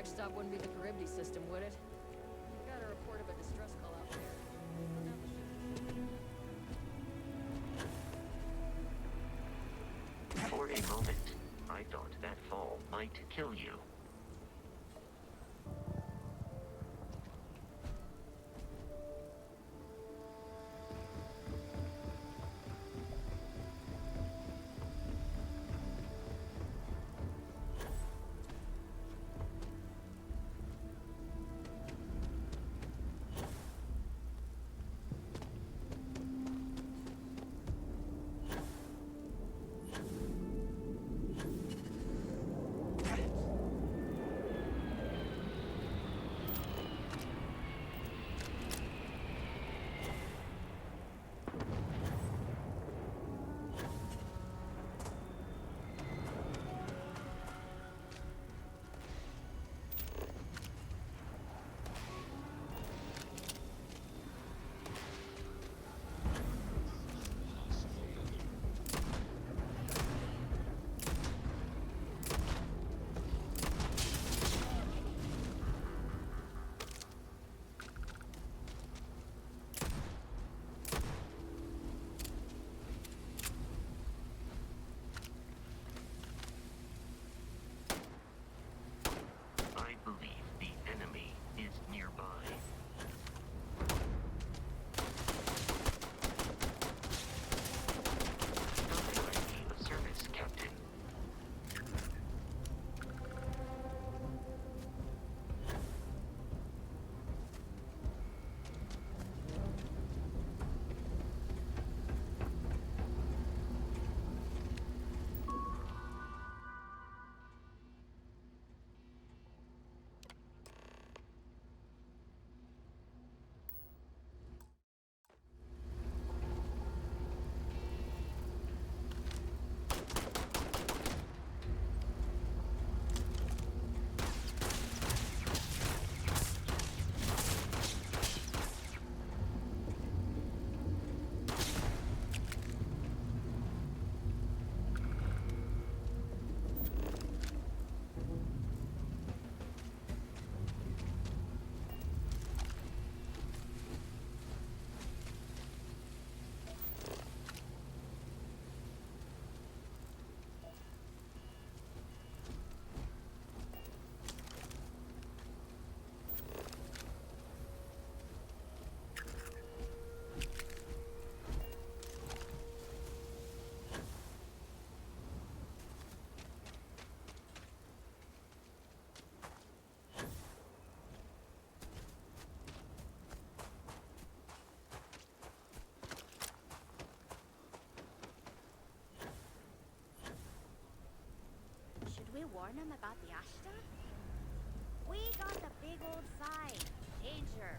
next stop wouldn't be the Charybdis system, would it? Got a report of a distress call out there. For a moment, I thought that fall might kill you. I believe the enemy is nearby. How can I be of service, Captain? Should we warn them about the Ashta? We got the big old sign. Danger.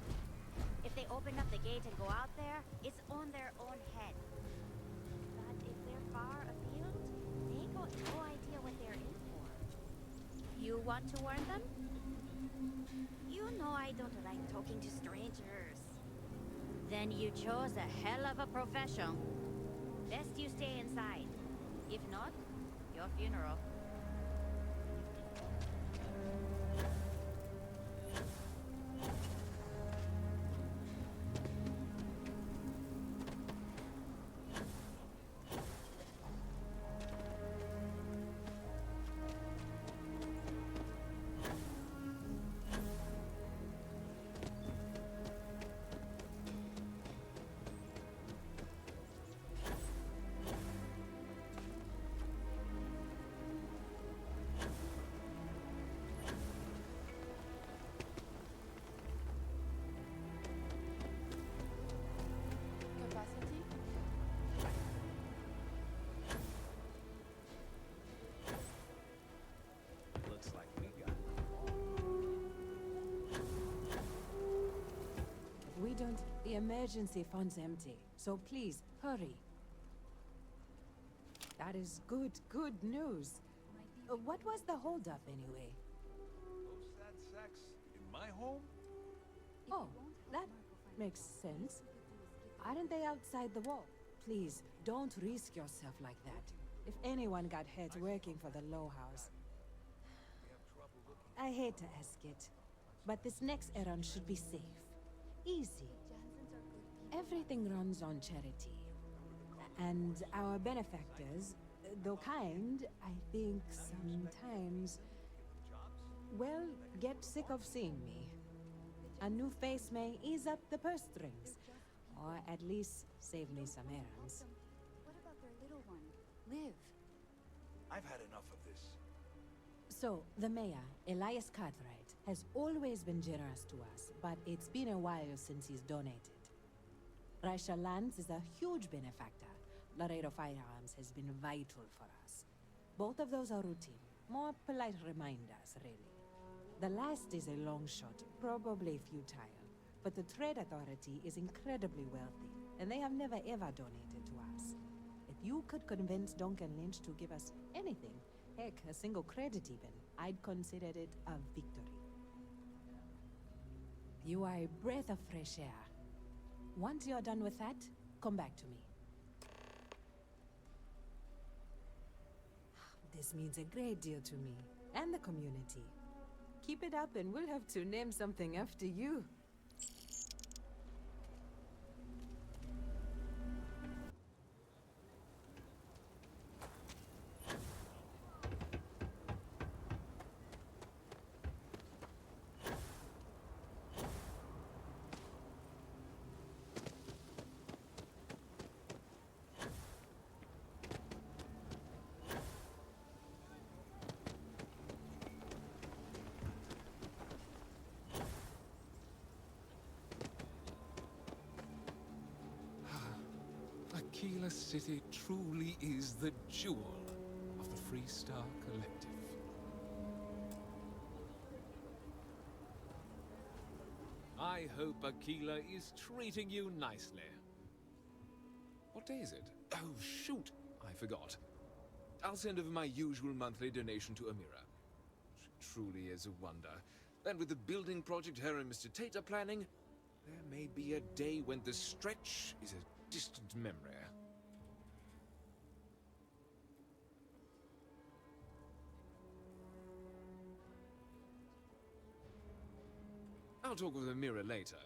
If they open up the gate and go out there, it's on their own head. But if they're far afield, they got no idea what they're in for. You want to warn them? You know I don't like talking to strangers. Then you chose a hell of a profession. Best you stay inside. If not, your funeral. Capacity? Looks like we got If we don't, the emergency fund's empty. So please, hurry. That is good news. What was the holdup anyway? No sad sex in my home? Oh, that makes sense. Aren't they outside the wall? Please, don't risk yourself like that. If anyone got hurt working for the Low House. I hate to ask it, but this next errand should be safe. Easy. Everything runs on charity. And our benefactors, though kind, I think sometimes, well, get sick of seeing me. A new face may ease up the purse strings, or at least save me some errands. What about their little one, Liv? I've had enough of this. So, the mayor, Elias Cartwright, has always been generous to us, but it's been a while since he's donated. Raisha Lands is a huge benefactor. Laredo Firearms has been vital for us. Both of those are routine, more polite reminders, really. The last is a long shot, probably futile, but the Trade Authority is incredibly wealthy, and they have never ever donated to us. If you could convince Duncan Lynch to give us anything, heck, a single credit even, I'd consider it a victory. You are a breath of fresh air. Once you're done with that, come back to me. This means a great deal to me, and the community. Keep it up and we'll have to name something after you. Aquila City truly is the jewel of the Free Star Collective. I hope Aquila is treating you nicely. What day is it? Oh, shoot! I forgot. I'll send over my usual monthly donation to Amira. She truly is a wonder. And with the building project her and Mr. Tate are planning, there may be a day when the stretch is a distant memory. I'll talk with Amira later.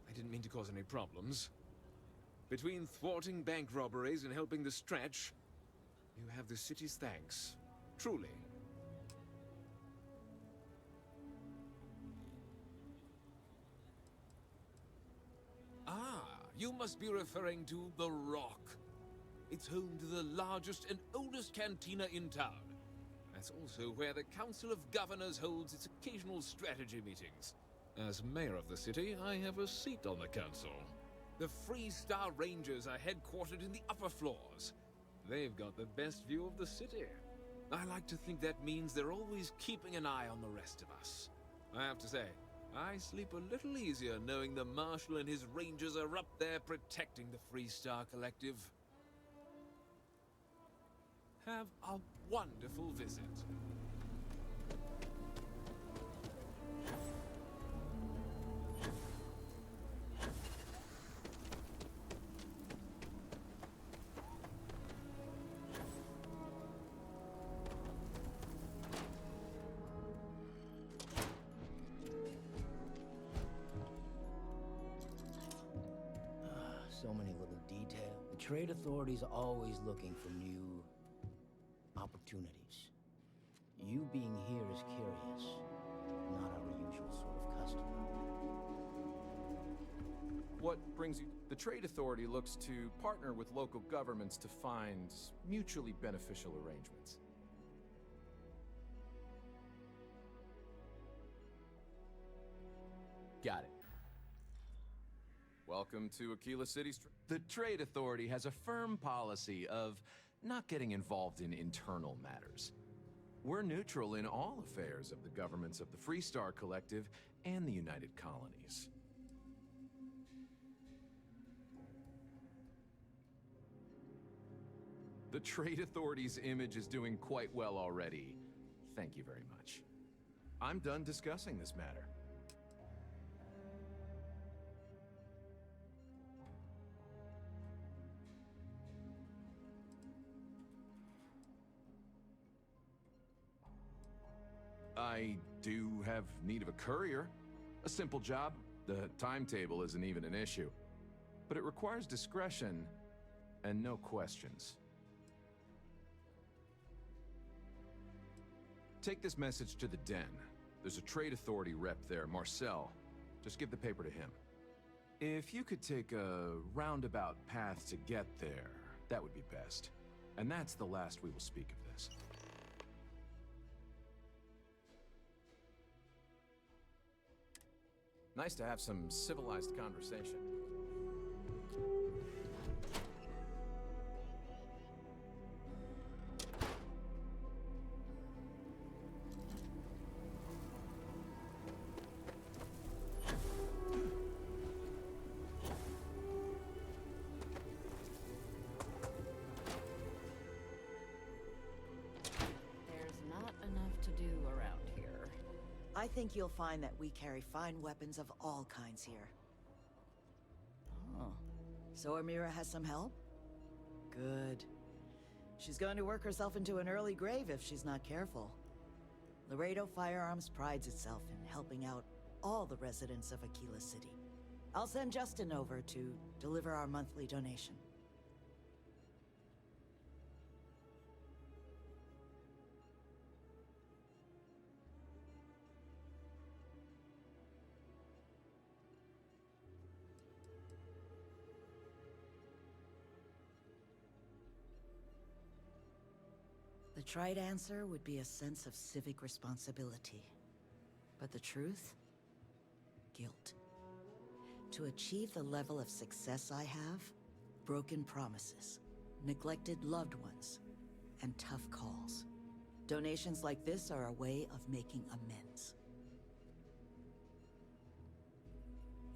I didn't mean to cause any problems. Between thwarting bank robberies and helping the stretch, you have the city's thanks. Truly. Ah, you must be referring to The Rock. It's home to the largest and oldest cantina in town. That's also where the Council of Governors holds its occasional strategy meetings. As mayor of the city, I have a seat on the council. The Free Star Rangers are headquartered in the upper floors. They've got the best view of the city. I like to think that means they're always keeping an eye on the rest of us. I have to say, I sleep a little easier knowing the Marshal and his Rangers are up there protecting the Free Star Collective. Have a wonderful visit. So many little details. The trade authority's always looking for new opportunities. You being here is curious, not our usual sort of custom. What brings you? The trade authority looks to partner with local governments to find mutually beneficial arrangements. Got it. Welcome to Aquila City. The Trade Authority has a firm policy of not getting involved in internal matters. We're neutral in all affairs of the governments of the Free Star Collective and the United Colonies. The Trade Authority's image is doing quite well already. Thank you very much. I'm done discussing this matter. I do have need of a courier. A simple job. The timetable isn't even an issue. But it requires discretion and no questions. Take this message to the Den. There's a trade authority rep there, Marcel. Just give the paper to him. If you could take a roundabout path to get there, that would be best. And that's the last we will speak of this. Nice to have some civilized conversation. There's not enough to do around here. I think you'll find that we carry fine weapons of all kinds here. Oh. So Amira has some help? Good. She's going to work herself into an early grave if she's not careful. Laredo Firearms prides itself in helping out all the residents of Aquila City. I'll send Justin over to deliver our monthly donation. The trite answer would be a sense of civic responsibility. But the truth? Guilt. To achieve the level of success I have, broken promises, neglected loved ones, and tough calls. Donations like this are a way of making amends.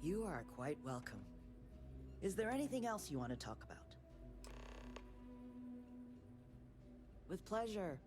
You are quite welcome. Is there anything else you want to talk about? With pleasure.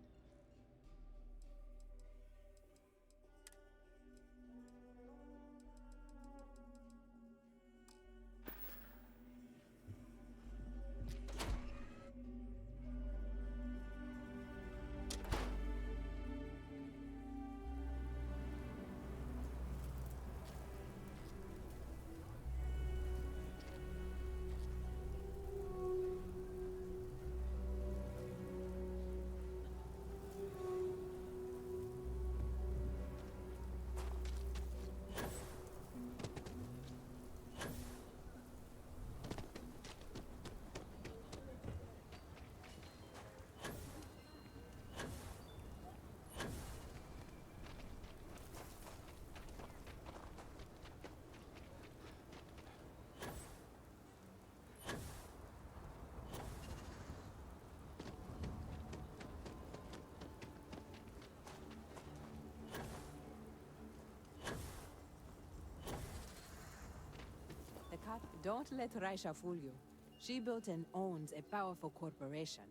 Don't let Raisha fool you. She built and owns a powerful corporation.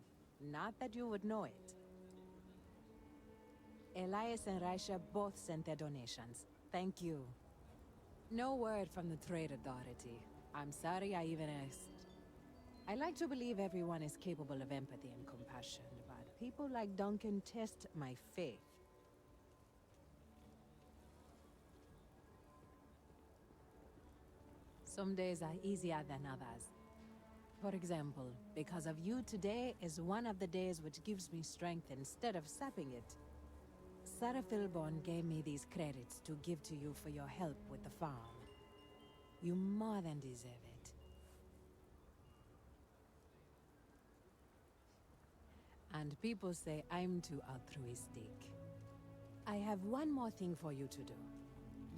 Not that you would know it. Elias and Raisha both sent their donations. Thank you. No word from the Trade Authority. I'm sorry I even asked. I like to believe everyone is capable of empathy and compassion, but people like Duncan test my faith. Some days are easier than others. For example, because of you, today is one of the days which gives me strength instead of sapping it. Sarah Philborn gave me these credits to give to you for your help with the farm. You more than deserve it. And people say I'm too altruistic. I have one more thing for you to do,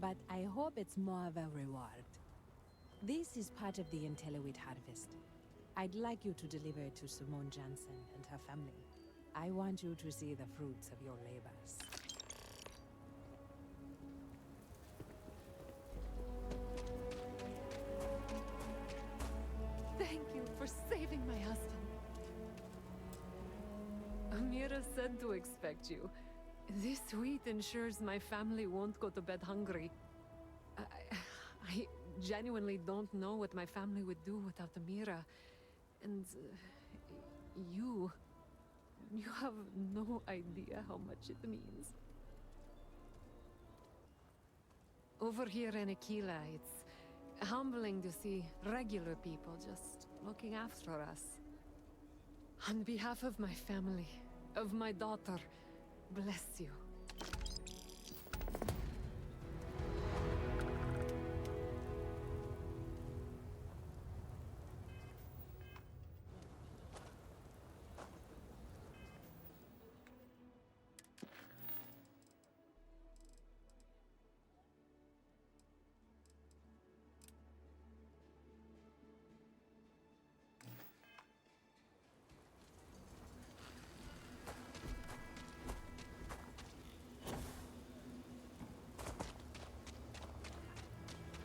but I hope it's more of a reward. This is part of the Intellowit harvest. I'd like you to deliver it to Simone Jansen and her family. I want you to see the fruits of your labors. Thank you for saving my husband. Amira said to expect you. This wheat ensures my family won't go to bed hungry. I genuinely don't know what my family would do without Amira. And you have no idea how much it means. Over here in Aquila, it's humbling to see regular people just looking after us. On behalf of my family, of my daughter, bless you.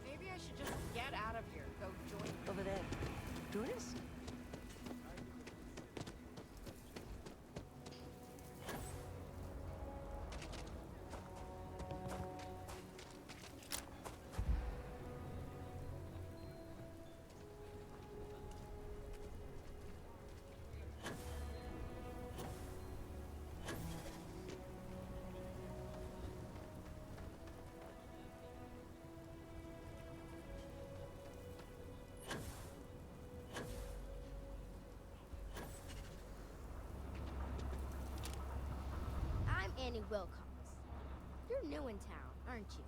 Maybe I should just get out of here. Go join Over there. Tourists? I'm Annie Wilcox. You're new in town, aren't you?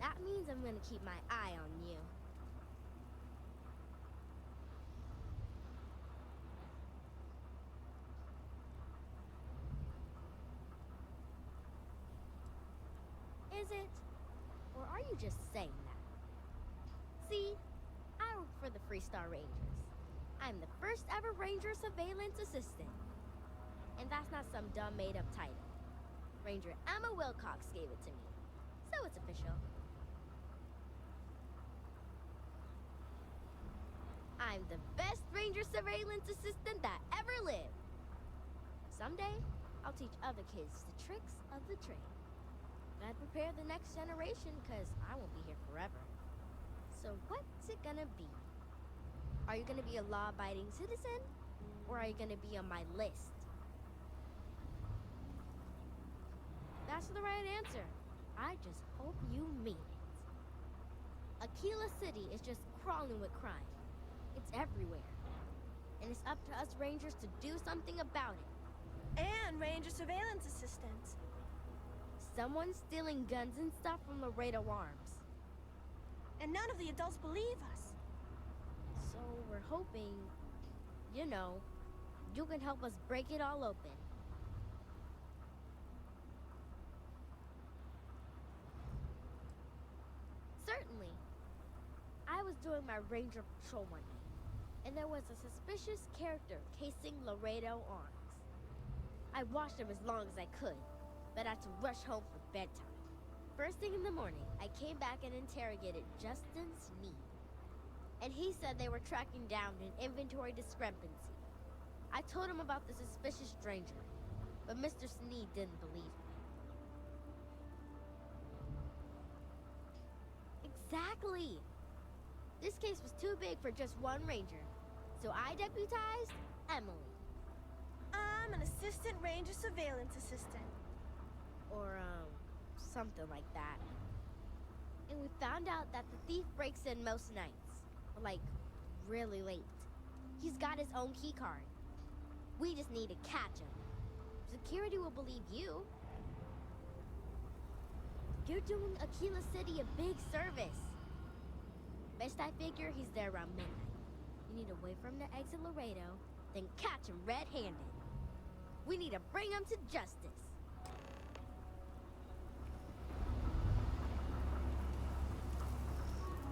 That means I'm gonna keep my eye on you. Is it? Or are you just saying that? See, I work for the Freestar Rangers. I'm the first ever Ranger Surveillance Assistant. And that's not some dumb made-up title. Ranger Emma Wilcox gave it to me, so it's official. I'm the best Ranger Surveillance Assistant that ever lived. Someday, I'll teach other kids the tricks of the trade. Gotta prepare the next generation, because I won't be here forever. So what's it gonna be? Are you gonna be a law-abiding citizen? Or are you gonna be on my list? That's the right answer. I just hope you mean it. Aquila City is just crawling with crime. It's everywhere. And it's up to us Rangers to do something about it. And Ranger Surveillance Assistants. Someone's stealing guns and stuff from Laredo Arms. And none of the adults believe us. So we're hoping, you know, you can help us break it all open. Certainly. I was doing my ranger patrol one night, and there was a suspicious character casing Laredo Arms. I watched him as long as I could, but I had to rush home for bedtime. First thing in the morning, I came back and interrogated Justin Sneed. And he said they were tracking down an inventory discrepancy. I told him about the suspicious stranger, but Mr. Sneed didn't believe me. Exactly! This case was too big for just one ranger, so I deputized Emily. I'm an Assistant Ranger Surveillance Assistant. Or, something like that. And we found out that the thief breaks in most nights. Like, really late. He's got his own key card. We just need to catch him. Security will believe you. You're doing Aquila City a big service. Best I figure he's there around midnight. You need to wait for him to exit Laredo, then catch him red-handed. We need to bring him to justice.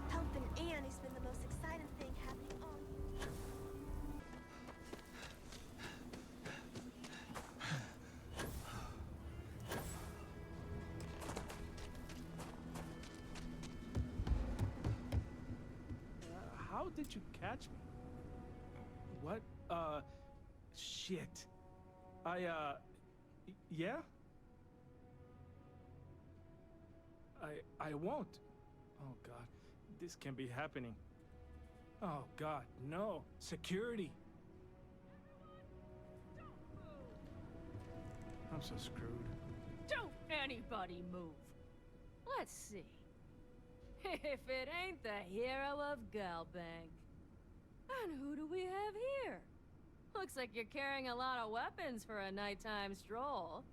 Helping Annie's been the most exciting thing happening all year. How did you catch me? What? Shit. Yeah? I won't. Oh, God. This can't be happening. Oh, God, no. Security. I'm so screwed. Don't anybody move. Let's see. If it ain't the hero of Galbank. And who do we have here? Looks like you're carrying a lot of weapons for a nighttime stroll.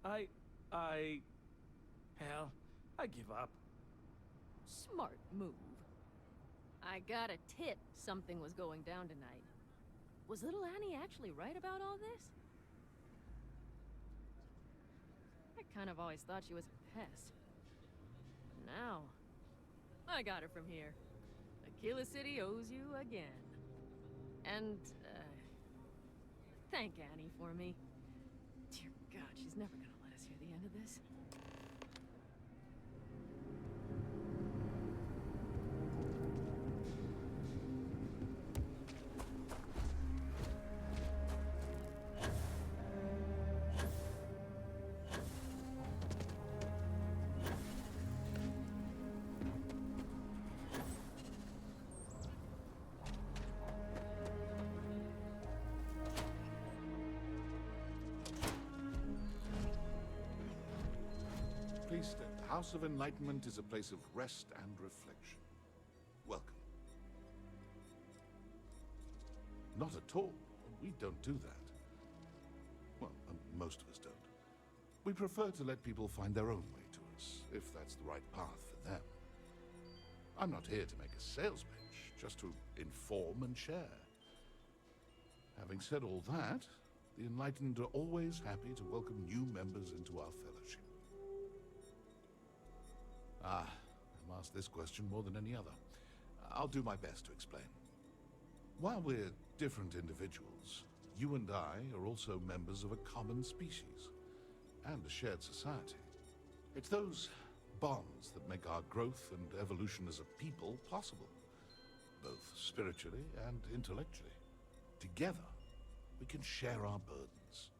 Hell, I give up. Smart move. I got a tip something was going down tonight. Was little Annie actually right about all this? I kind of always thought she was a pest. But now, I got her from here. Aquila City owes you again. And, thank Annie for me. Dear God, she's never gonna let us hear the end of this. Please stay. The House of Enlightenment is a place of rest and reflection. Welcome. Not at all. We don't do that. Well, most of us don't. We prefer to let people find their own way to us, if that's the right path for them. I'm not here to make a sales pitch, just to inform and share. Having said all that, the Enlightened are always happy to welcome new members into our fellowship. I'm asked this question more than any other. I'll do my best to explain. While we're different individuals, you and I are also members of a common species and a shared society. It's those bonds that make our growth and evolution as a people possible, both spiritually and intellectually. Together, we can share our burdens,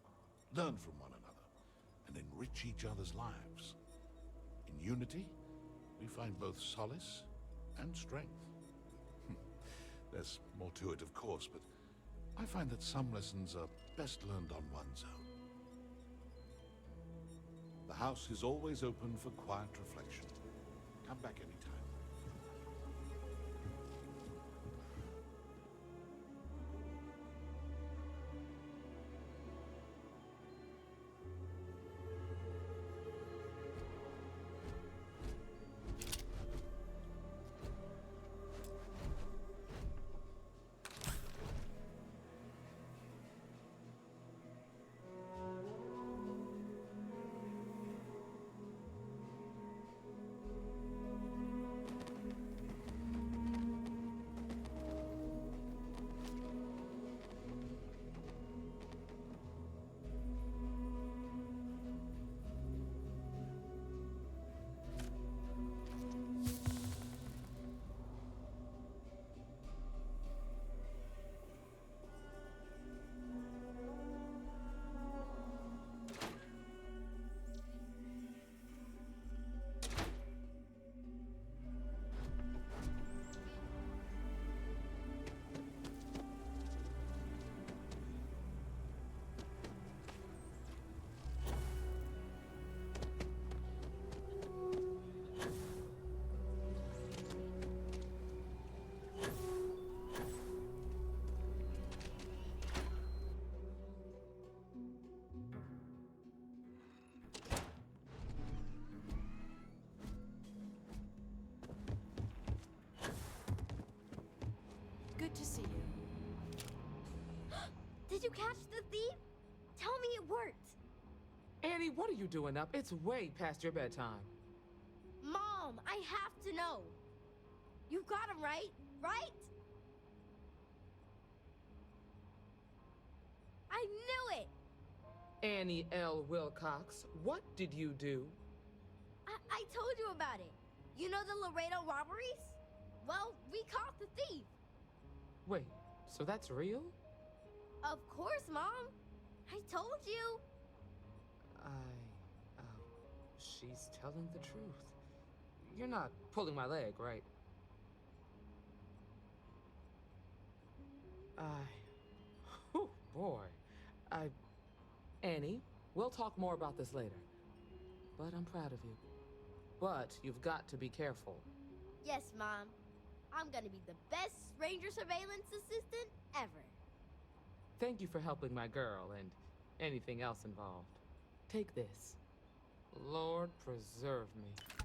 learn from one another, and enrich each other's lives. In unity, we find both solace and strength. There's more to it, of course, but I find that some lessons are best learned on one's own. The house is always open for quiet reflection. Come back anytime. Good to see you. Did you catch the thief? Tell me it worked. Annie, what are you doing up? It's way past your bedtime. Mom, I have to know. You got him right? Right? I knew it! Annie L. Wilcox, what did you do? I told you about it. You know the Laredo robberies? Well, we caught the thief. Wait, so that's real? Of course, Mom. I told you. She's telling the truth. You're not pulling my leg, right? Whew, boy. Annie, we'll talk more about this later. But I'm proud of you. But you've got to be careful. Yes, Mom. I'm gonna be the best ranger surveillance assistant ever. Thank you for helping my girl and anything else involved. Take this. Lord preserve me.